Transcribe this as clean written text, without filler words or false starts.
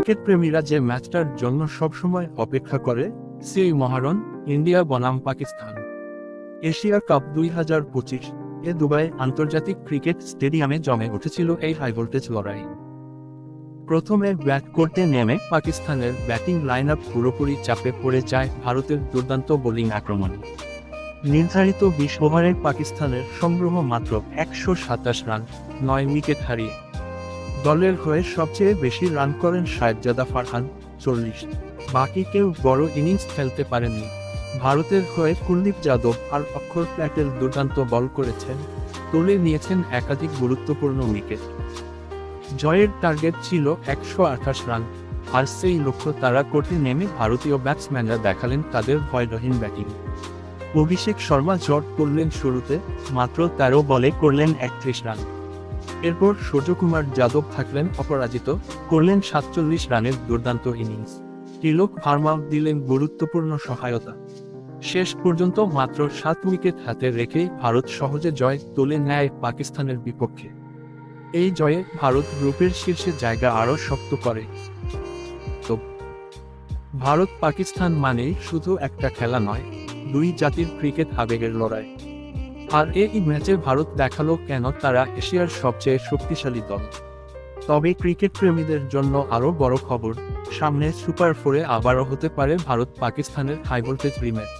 Cricket প্রেমীরা যে ম্যাচটার জন্য সবসময় অপেক্ষা করে সেই মহারণ ইন্ডিয়া বনাম পাকিস্তান এশিয়া কাপ 2025 এ দুবাই আন্তর্জাতিক ক্রিকেট স্টেডিয়ামে জমে উঠেছিল এই হাইভোল্টেজ লড়াই। প্রথমে ব্যাট করতে নেমে পাকিস্তানের ব্যাটিং লাইনআপ পুরোপুরি চাপে পড়ে যায় ভারতের দুর্দান্ত বোলিং আক্রমণ। নির্ধারিত 20 ওভারে পাকিস্তানের সংগ্রহ মাত্র 127 রান, 9 উইকেট হারিয়ে। দলের হয়ে সবচেয়ে বেশি রান করেন শাহেজাদা ফারহান, 40। বাকি কেউ বড় ইনিংস খেলতে পারেননি। ভারতের হয়ে কুলদীপ যাদব আর অক্ষর প্যাটেল দুর্দান্ত বল করেছেন, তুলে নিয়েছেন একাধিক গুরুত্বপূর্ণ উইকেট। জয়ের টার্গেট ছিল 128 রান, আর সেই লক্ষ্য তারা করতে নেমে ভারতীয় ব্যাটসম্যানরা দেখালেন তাদের ভয়হীন ব্যাটিং। অভিষেক শর্মা জট করলেন শুরুতে, মাত্র 13 বলে করলেন 31 রান। এরপর সূর্যকুমার যাদব থাকলেন অপরাজিত, করলেন 47 রানের দুর্দান্ত ইনিংস। তিলক ভার্মাও দিলেন গুরুত্বপূর্ণ সহায়তা। শেষ পর্যন্ত মাত্র 7 উইকেট হাতে রেখেই ভারত সহজে জয় তুলে নেয় পাকিস্তানের বিপক্ষে। এই জয়ে ভারত গ্রুপের শীর্ষে জায়গা আরও শক্ত করে। তো ভারত পাকিস্তান মানেই শুধু একটা খেলা নয়, দুই জাতির ক্রিকেট আবেগের লড়াই। আর এই ম্যাচে ভারত দেখালো কেন তারা এশিয়ার সবচেয়ে শক্তিশালী দল। তবে ক্রিকেট প্রেমীদের জন্য আরও বড় খবর, সামনে সুপার 4-এ আবারও হতে পারে ভারত পাকিস্তানের হাইভোল্টেজ রিম্যাচ।